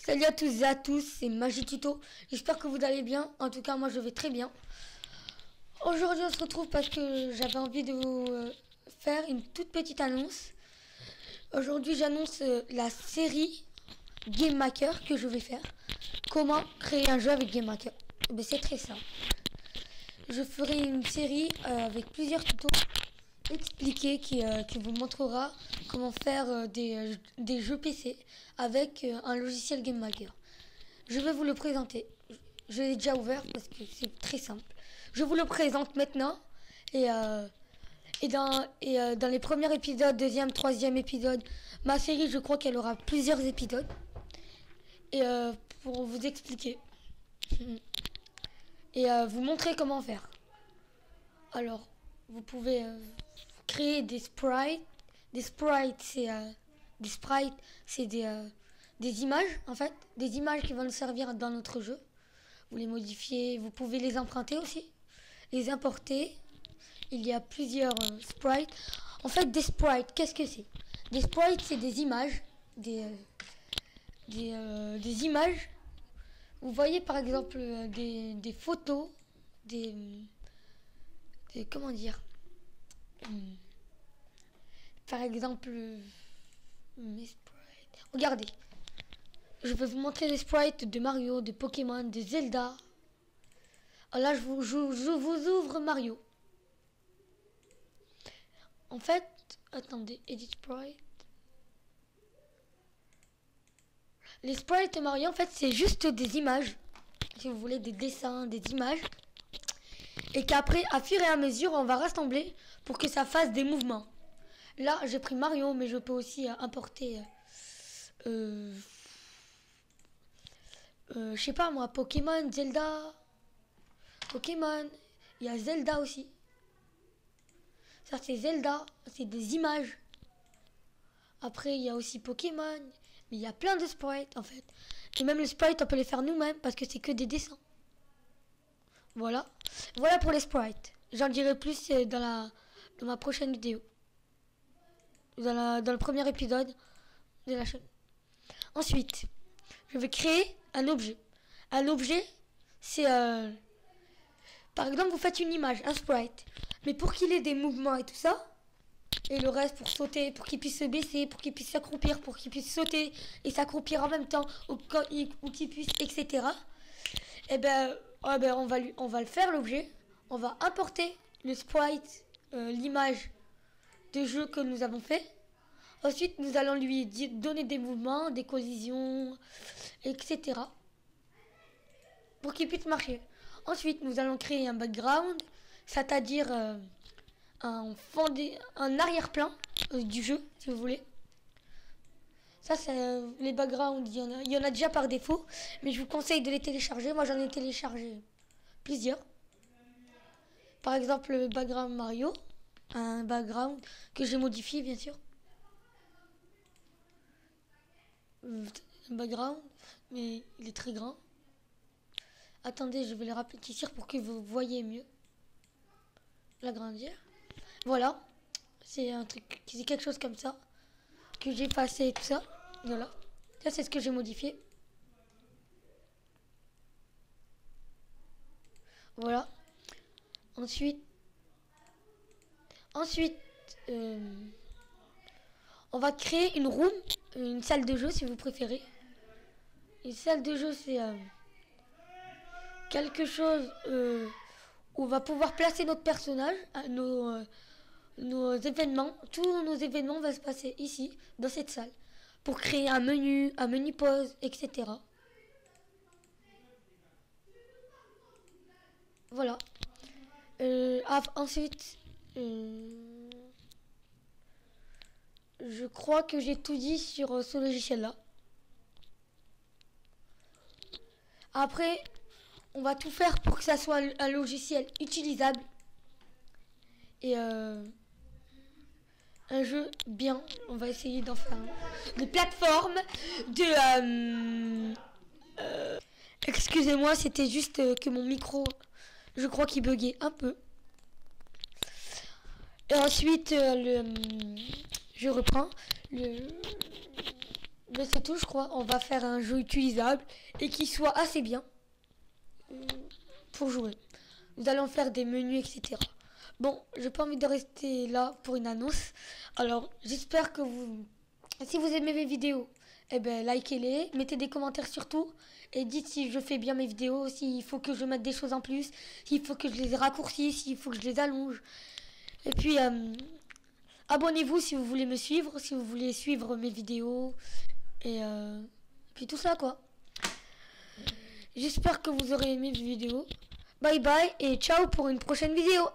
Salut à tous et à tous, c'est Magituto. J'espère que vous allez bien. En tout cas, moi je vais très bien. Aujourd'hui, on se retrouve parce que j'avais envie de vous faire une toute petite annonce. Aujourd'hui, j'annonce la série Game Maker que je vais faire. Comment créer un jeu avec Game Maker? C'est très simple. Je ferai une série avec plusieurs tutos expliqués qui vous montrera comment faire des jeux PC avec un logiciel Game Maker. Je vais vous le présenter. Je l'ai déjà ouvert parce que c'est très simple. Je vous le présente maintenant et dans les premiers épisodes, deuxième, troisième épisode, ma série, je crois qu'elle aura plusieurs épisodes et pour vous expliquer et vous montrer comment faire. Alors, vous pouvez créer des sprites. Des sprites, c'est des images, en fait. Des images qui vont nous servir dans notre jeu. Vous les modifiez, vous pouvez les emprunter aussi. Les importer. Il y a plusieurs sprites. En fait, des sprites, qu'est-ce que c'est? Des sprites, c'est des images. Des images. Vous voyez par exemple des photos. Comment dire? Par exemple, mes sprites. Regardez, je vais vous montrer les sprites de Mario, de Pokémon, de Zelda. Alors là, je vous ouvre Mario. En fait, attendez, edit sprite. Les sprites de Mario, en fait, c'est juste des images. Si vous voulez, des dessins, des images. Et qu'après, à fur et à mesure, on va rassembler pour que ça fasse des mouvements. Là, j'ai pris Mario, mais je peux aussi importer, je sais pas moi, Pokémon, Zelda. Pokémon, il y a Zelda aussi. Ça, c'est Zelda, c'est des images. Après, il y a aussi Pokémon, mais il y a plein de sprites en fait. Et même les sprites, on peut les faire nous-mêmes parce que c'est que des dessins. Voilà. Voilà pour les sprites. J'en dirai plus dans ma prochaine vidéo. Dans le premier épisode de la chaîne. Ensuite, je vais créer un objet. Un objet, c'est... par exemple, vous faites une image, un sprite. Mais pour qu'il ait des mouvements et tout ça, et le reste pour sauter, pour qu'il puisse se baisser, pour qu'il puisse s'accroupir, pour qu'il puisse sauter et s'accroupir en même temps, ou qu'il puisse, etc. Eh ben, on va le faire, l'objet. On va importer le sprite, l'image de jeu que nous avons fait. Ensuite, nous allons lui donner des mouvements, des collisions, etc. pour qu'il puisse marcher. Ensuite, nous allons créer un background, c'est-à-dire un arrière-plan du jeu, si vous voulez. Ça, c'est les backgrounds, il y en a déjà par défaut, mais je vous conseille de les télécharger. Moi, j'en ai téléchargé plusieurs. Par exemple, le background Mario, un background que j'ai modifié, bien sûr. Un background, mais il est très grand. Attendez, je vais le rapetisser pour que vous voyez mieux. L'agrandir. Voilà. C'est un truc, c'est quelque chose comme ça. Que j'ai effacé et tout ça. Voilà. Ça, c'est ce que j'ai modifié. Voilà. Ensuite, on va créer une room, une salle de jeu si vous préférez. Une salle de jeu, c'est quelque chose où on va pouvoir placer notre personnage, nos événements. Tous nos événements vont se passer ici, dans cette salle, pour créer un menu pause, etc. Voilà. Ensuite, je crois que j'ai tout dit sur ce logiciel-là. Après, on va tout faire pour que ça soit un logiciel utilisable et un jeu bien. On va essayer d'en faire un. De plateforme, excusez-moi, c'était juste que mon micro, je crois qu'il buguait un peu. Et ensuite, je reprends. Mais c'est tout, je crois. On va faire un jeu utilisable et qui soit assez bien pour jouer. Nous allons faire des menus, etc. Bon, j'ai pas envie de rester là pour une annonce. Alors, j'espère que si vous aimez mes vidéos, eh ben, likez-les, mettez des commentaires surtout. Et dites si je fais bien mes vidéos, s'il faut que je mette des choses en plus, s'il faut que je les raccourcisse, s'il faut que je les allonge. Et puis, abonnez-vous si vous voulez me suivre, si vous voulez suivre mes vidéos. Et puis tout ça, quoi. J'espère que vous aurez aimé mes vidéos. Bye bye et ciao pour une prochaine vidéo.